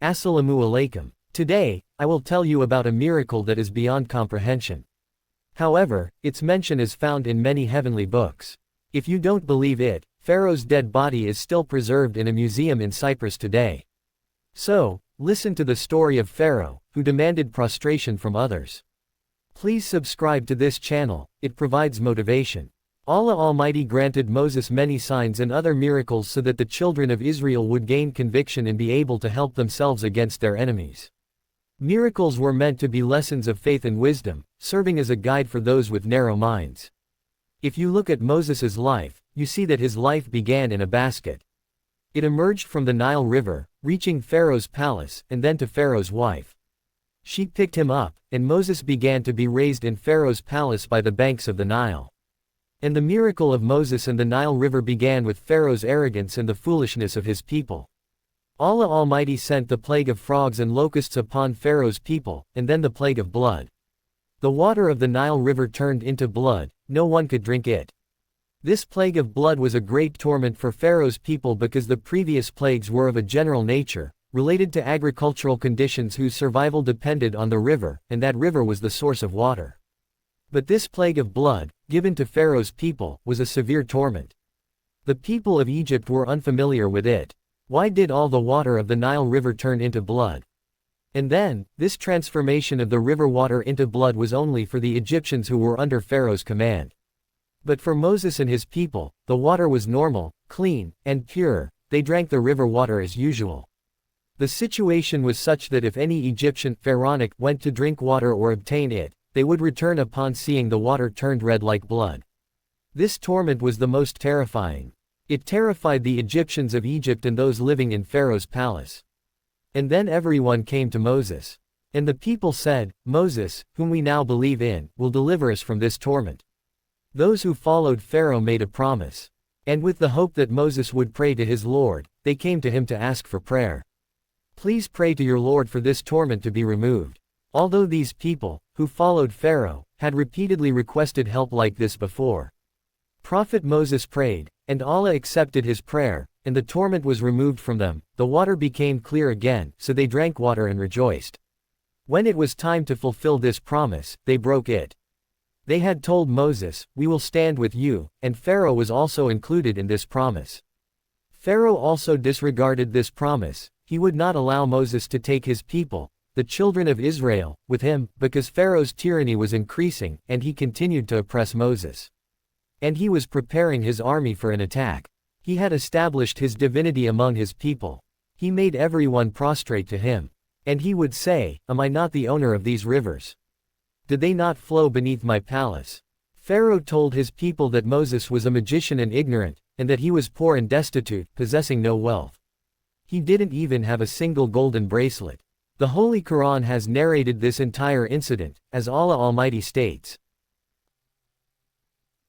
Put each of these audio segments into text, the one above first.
Assalamu alaikum. Today, I will tell you about a miracle that is beyond comprehension. However, its mention is found in many heavenly books. If you don't believe it, Pharaoh's dead body is still preserved in a museum in Cyprus today. So, listen to the story of Pharaoh, who demanded prostration from others. Please subscribe to this channel, it provides motivation. Allah Almighty granted Moses many signs and other miracles so that the children of Israel would gain conviction and be able to help themselves against their enemies. Miracles were meant to be lessons of faith and wisdom, serving as a guide for those with narrow minds. If you look at Moses' life, you see that his life began in a basket. It emerged from the Nile River, reaching Pharaoh's palace, and then to Pharaoh's wife. She picked him up, and Moses began to be raised in Pharaoh's palace by the banks of the Nile. And the miracle of Moses and the Nile River began with Pharaoh's arrogance and the foolishness of his people. Allah Almighty sent the plague of frogs and locusts upon Pharaoh's people, and then the plague of blood. The water of the Nile River turned into blood, no one could drink it. This plague of blood was a great torment for Pharaoh's people because the previous plagues were of a general nature, related to agricultural conditions whose survival depended on the river, and that river was the source of water. But this plague of blood, given to Pharaoh's people, was a severe torment. The people of Egypt were unfamiliar with it. Why did all the water of the Nile River turn into blood? And then, this transformation of the river water into blood was only for the Egyptians who were under Pharaoh's command. But for Moses and his people, the water was normal, clean, and pure. They drank the river water as usual. The situation was such that if any Egyptian, Pharaonic, went to drink water or obtain it, they would return upon seeing the water turned red like blood. This torment was the most terrifying. It terrified the Egyptians of Egypt and those living in Pharaoh's palace. And then everyone came to Moses. And the people said, "Moses, whom we now believe in, will deliver us from this torment." Those who followed Pharaoh made a promise. And with the hope that Moses would pray to his Lord, they came to him to ask for prayer. "Please pray to your Lord for this torment to be removed." Although these people, who followed Pharaoh, had repeatedly requested help like this before. Prophet Moses prayed, and Allah accepted his prayer, and the torment was removed from them. The water became clear again, so they drank water and rejoiced. When it was time to fulfill this promise, they broke it. They had told Moses, "We will stand with you," and Pharaoh was also included in this promise. Pharaoh also disregarded this promise. He would not allow Moses to take his people, the children of Israel, with him, because Pharaoh's tyranny was increasing, and he continued to oppress Moses. And he was preparing his army for an attack. He had established his divinity among his people. He made everyone prostrate to him. And he would say, "Am I not the owner of these rivers? Did they not flow beneath my palace?" Pharaoh told his people that Moses was a magician and ignorant, and that he was poor and destitute, possessing no wealth. He didn't even have a single golden bracelet. The Holy Quran has narrated this entire incident, as Allah Almighty states.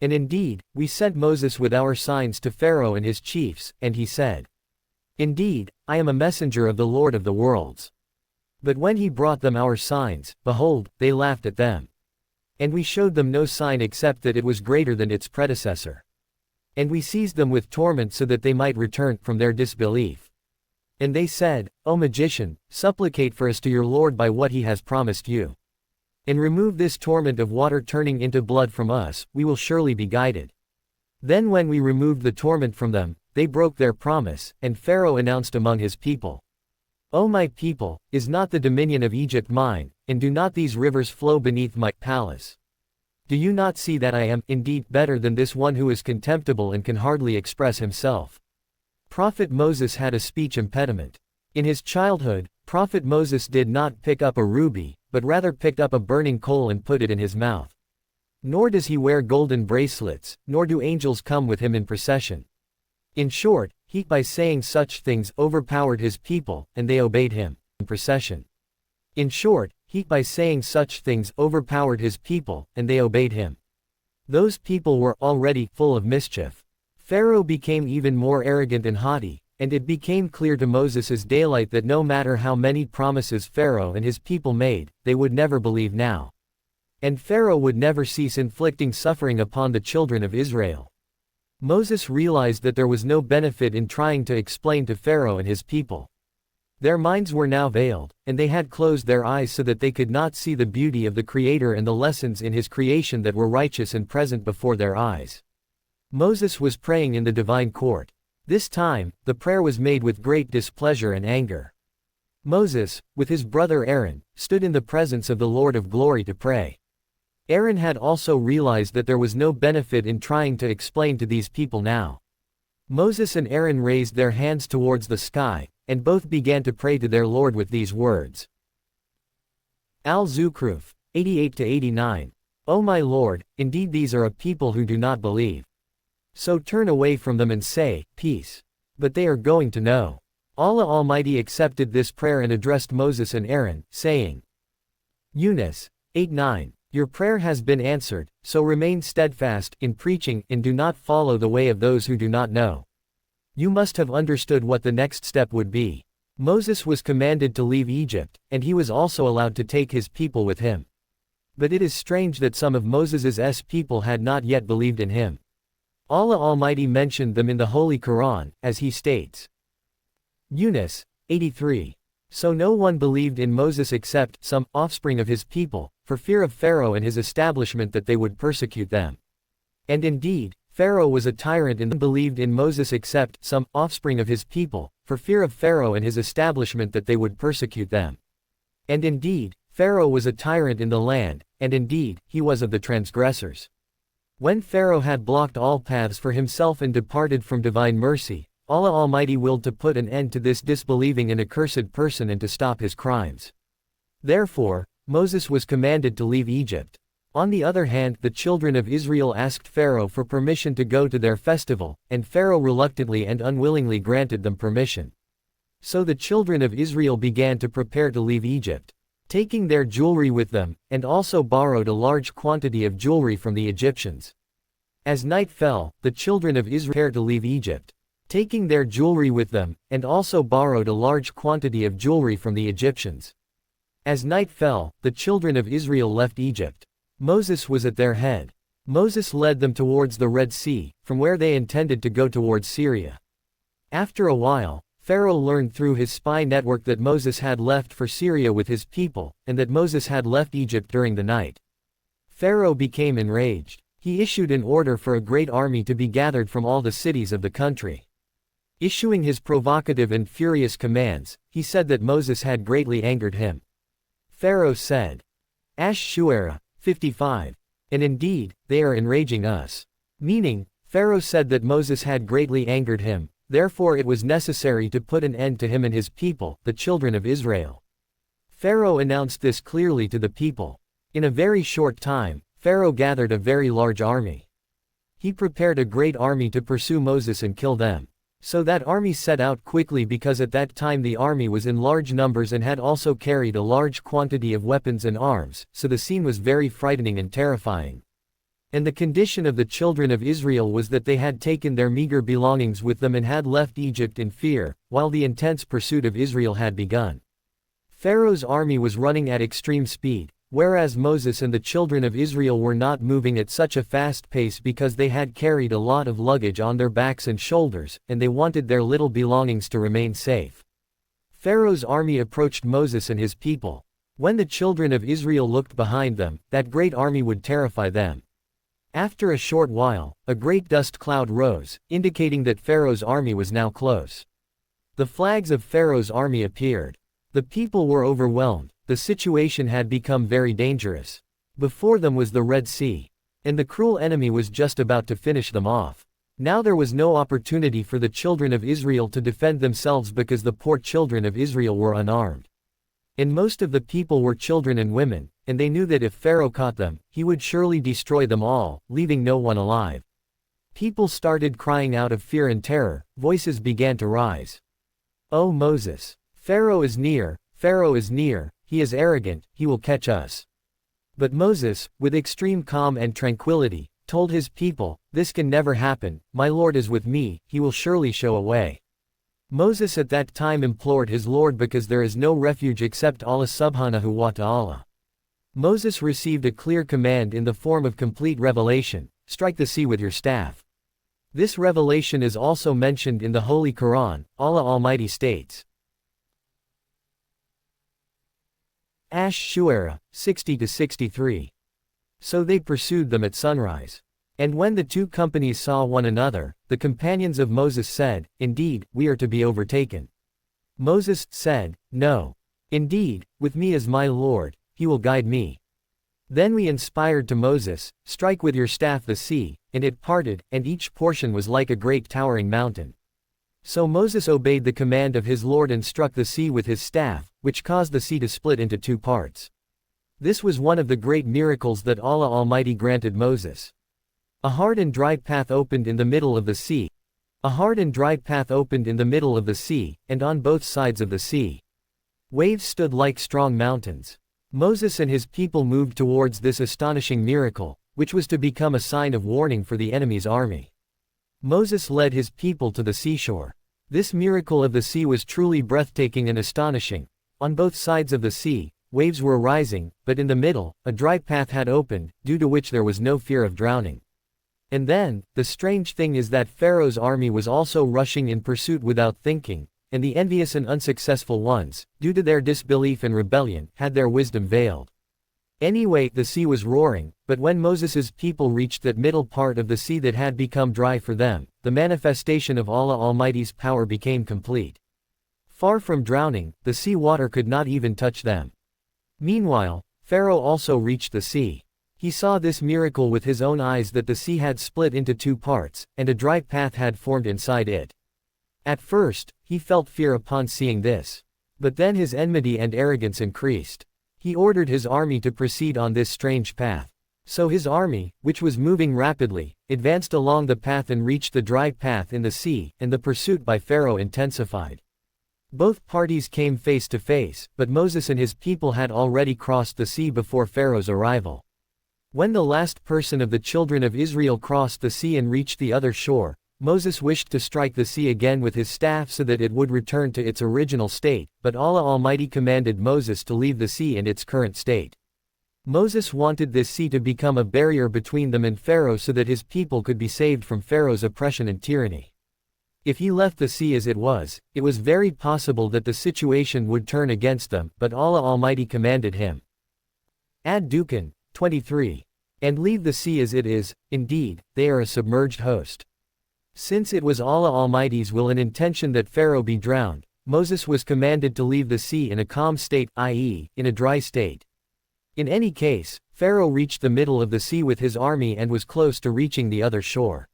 "And indeed, we sent Moses with our signs to Pharaoh and his chiefs, and he said, 'Indeed, I am a messenger of the Lord of the worlds.' But when he brought them our signs, behold, they laughed at them. And we showed them no sign except that it was greater than its predecessor. And we seized them with torment so that they might return from their disbelief. And they said, 'O magician, supplicate for us to your Lord by what he has promised you. And remove this torment of water turning into blood from us, we will surely be guided.' Then when we removed the torment from them, they broke their promise, and Pharaoh announced among his people, 'O my people, is not the dominion of Egypt mine, and do not these rivers flow beneath my palace? Do you not see that I am, indeed, better than this one who is contemptible and can hardly express himself?' Prophet Moses had a speech impediment. In his childhood, Prophet Moses did not pick up a ruby, but rather picked up a burning coal and put it in his mouth. Nor does he wear golden bracelets, nor do angels come with him in procession. In short, he by saying such things overpowered his people, and they obeyed him in procession. In short, he by saying such things overpowered his people, and they obeyed him. Those people were already full of mischief. Pharaoh became even more arrogant and haughty, and it became clear to Moses as daylight that no matter how many promises Pharaoh and his people made, they would never believe now. And Pharaoh would never cease inflicting suffering upon the children of Israel. Moses realized that there was no benefit in trying to explain to Pharaoh and his people. Their minds were now veiled, and they had closed their eyes so that they could not see the beauty of the Creator and the lessons in His creation that were righteous and present before their eyes. Moses was praying in the divine court. This time, the prayer was made with great displeasure and anger. Moses, with his brother Aaron, stood in the presence of the Lord of glory to pray. Aaron had also realized that there was no benefit in trying to explain to these people now. Moses and Aaron raised their hands towards the sky, and both began to pray to their Lord with these words. Al-Zukhruf, 88-89. O my Lord, indeed these are a people who do not believe. So turn away from them and say, peace. But they are going to know. Allah Almighty accepted this prayer and addressed Moses and Aaron, saying, Yunus, 8-9. Your prayer has been answered, so remain steadfast in preaching and do not follow the way of those who do not know. You must have understood what the next step would be. Moses was commanded to leave Egypt, and he was also allowed to take his people with him. But it is strange that some of Moses's people had not yet believed in him. Allah Almighty mentioned them in the Holy Quran, as he states. Yunus, 83. So no one believed in Moses except some offspring of his people, for fear of Pharaoh and his establishment that they would persecute them. And indeed, Pharaoh was a tyrant and believed in Moses except some offspring of his people, for fear of Pharaoh and his establishment that they would persecute them. And indeed, Pharaoh was a tyrant in the land, and indeed, he was of the transgressors. When Pharaoh had blocked all paths for himself and departed from divine mercy, Allah Almighty willed to put an end to this disbelieving and accursed person and to stop his crimes. Therefore, Moses was commanded to leave Egypt. On the other hand, the children of Israel asked Pharaoh for permission to go to their festival, and Pharaoh reluctantly and unwillingly granted them permission. So the children of Israel began to prepare to leave Egypt, taking their jewelry with them, and also borrowed a large quantity of jewelry from the Egyptians. As night fell, the children of Israel prepared to leave Egypt, taking their jewelry with them, and also borrowed a large quantity of jewelry from the Egyptians. As night fell, the children of Israel left Egypt. Moses was at their head. Moses led them towards the Red Sea, from where they intended to go towards Syria. After a while, Pharaoh learned through his spy network that Moses had left for Syria with his people, and that Moses had left Egypt during the night. Pharaoh became enraged. He issued an order for a great army to be gathered from all the cities of the country. Issuing his provocative and furious commands, he said that Moses had greatly angered him. Pharaoh said, Ash-Shu'ara, 55. And indeed, they are enraging us. Meaning, Pharaoh said that Moses had greatly angered him, therefore it was necessary to put an end to him and his people, the children of Israel. Pharaoh announced this clearly to the people. In a very short time, Pharaoh gathered a very large army. He prepared a great army to pursue Moses and kill them. So that army set out quickly because at that time the army was in large numbers and had also carried a large quantity of weapons and arms, so the scene was very frightening and terrifying. And the condition of the children of Israel was that they had taken their meager belongings with them and had left Egypt in fear, while the intense pursuit of Israel had begun. Pharaoh's army was running at extreme speed, whereas Moses and the children of Israel were not moving at such a fast pace because they had carried a lot of luggage on their backs and shoulders, and they wanted their little belongings to remain safe. Pharaoh's army approached Moses and his people. When the children of Israel looked behind them, that great army would terrify them. After a short while, a great dust cloud rose, indicating that Pharaoh's army was now close. The flags of Pharaoh's army appeared. The people were overwhelmed. The situation had become very dangerous. Before them was the Red Sea. And the cruel enemy was just about to finish them off. Now there was no opportunity for the children of Israel to defend themselves because the poor children of Israel were unarmed. And most of the people were children and women, and they knew that if Pharaoh caught them, he would surely destroy them all, leaving no one alive. People started crying out of fear and terror, voices began to rise. "O Moses! Pharaoh is near, Pharaoh is near. He is arrogant, he will catch us." But Moses, with extreme calm and tranquility, told his people, "This can never happen, my Lord is with me, he will surely show a way." Moses at that time implored his Lord because there is no refuge except Allah subhanahu wa ta'ala. Moses received a clear command in the form of complete revelation, strike the sea with your staff. This revelation is also mentioned in the Holy Quran. Allah Almighty states, Ash-Shu'ara, 60-63. So they pursued them at sunrise. And when the two companies saw one another, the companions of Moses said, "Indeed, we are to be overtaken." Moses said, "No. Indeed, with me is my Lord, he will guide me." Then we inspired to Moses, "Strike with your staff the sea," and it parted, and each portion was like a great towering mountain. So Moses obeyed the command of his Lord and struck the sea with his staff, which caused the sea to split into two parts. This was one of the great miracles that Allah Almighty granted Moses. A hard and dry path opened in the middle of the sea. A hard and dry path opened in the middle of the sea, and on both sides of the sea. Waves stood like strong mountains. Moses and his people moved towards this astonishing miracle, which was to become a sign of warning for the enemy's army. Moses led his people to the seashore. This miracle of the sea was truly breathtaking and astonishing. On both sides of the sea, waves were rising, but in the middle, a dry path had opened, due to which there was no fear of drowning. And then, the strange thing is that Pharaoh's army was also rushing in pursuit without thinking, and the envious and unsuccessful ones, due to their disbelief and rebellion, had their wisdom veiled. Anyway, the sea was roaring, but when Moses's people reached that middle part of the sea that had become dry for them, the manifestation of Allah Almighty's power became complete. Far from drowning, the sea water could not even touch them. Meanwhile, Pharaoh also reached the sea. He saw this miracle with his own eyes, that the sea had split into two parts, and a dry path had formed inside it. At first, he felt fear upon seeing this. But then his enmity and arrogance increased. He ordered his army to proceed on this strange path. So his army, which was moving rapidly, advanced along the path and reached the dry path in the sea, and the pursuit by Pharaoh intensified. Both parties came face to face, but Moses and his people had already crossed the sea before Pharaoh's arrival. When the last person of the children of Israel crossed the sea and reached the other shore, Moses wished to strike the sea again with his staff so that it would return to its original state, but Allah Almighty commanded Moses to leave the sea in its current state. Moses wanted this sea to become a barrier between them and Pharaoh so that his people could be saved from Pharaoh's oppression and tyranny. If he left the sea as it was very possible that the situation would turn against them, but Allah Almighty commanded him. Ad-Dukan, 23. And leave the sea as it is, indeed, they are a submerged host. Since it was Allah Almighty's will and intention that Pharaoh be drowned, Moses was commanded to leave the sea in a calm state, i.e., in a dry state. In any case, Pharaoh reached the middle of the sea with his army and was close to reaching the other shore.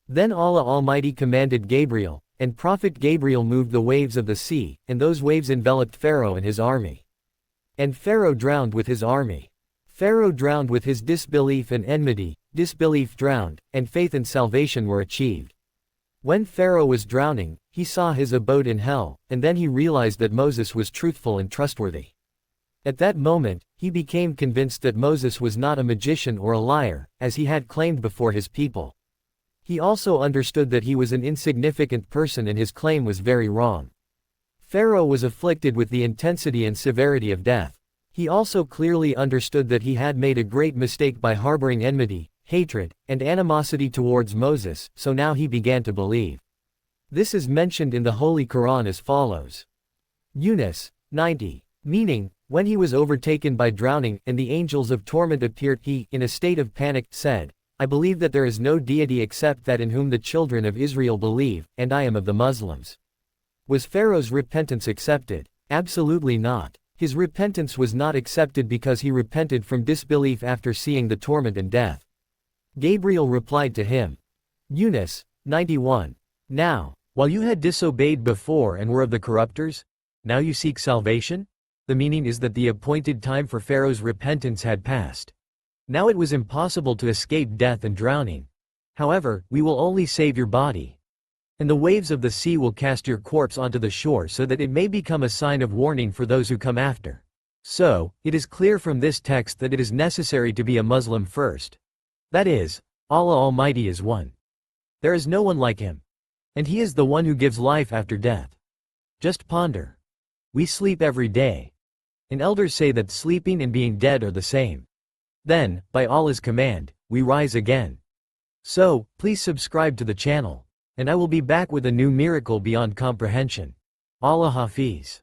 Then Allah Almighty commanded Gabriel, and Prophet Gabriel moved the waves of the sea, and those waves enveloped Pharaoh and his army. And Pharaoh drowned with his army. Pharaoh drowned with his disbelief and enmity, disbelief drowned, and faith and salvation were achieved. When Pharaoh was drowning, he saw his abode in hell, and then he realized that Moses was truthful and trustworthy. At that moment, he became convinced that Moses was not a magician or a liar, as he had claimed before his people. He also understood that he was an insignificant person and his claim was very wrong. Pharaoh was afflicted with the intensity and severity of death. He also clearly understood that he had made a great mistake by harboring enmity, hatred, and animosity towards Moses, so now he began to believe. This is mentioned in the Holy Quran as follows. Yunus, 90. Meaning, when he was overtaken by drowning, and the angels of torment appeared, he, in a state of panic, said, "I believe that there is no deity except that in whom the children of Israel believe, and I am of the Muslims." Was Pharaoh's repentance accepted? Absolutely not. His repentance was not accepted because he repented from disbelief after seeing the torment and death. Gabriel replied to him. Yunus, 91. Now, while you had disobeyed before and were of the corrupters, now you seek salvation? The meaning is that the appointed time for Pharaoh's repentance had passed. Now it was impossible to escape death and drowning. However, we will only save your body. And the waves of the sea will cast your corpse onto the shore so that it may become a sign of warning for those who come after. So, it is clear from this text that it is necessary to be a Muslim first. That is, Allah Almighty is one. There is no one like him. And he is the one who gives life after death. Just ponder. We sleep every day. And elders say that sleeping and being dead are the same. Then, by Allah's command, we rise again. So, please subscribe to the channel. And I will be back with a new miracle beyond comprehension. Allah Hafiz.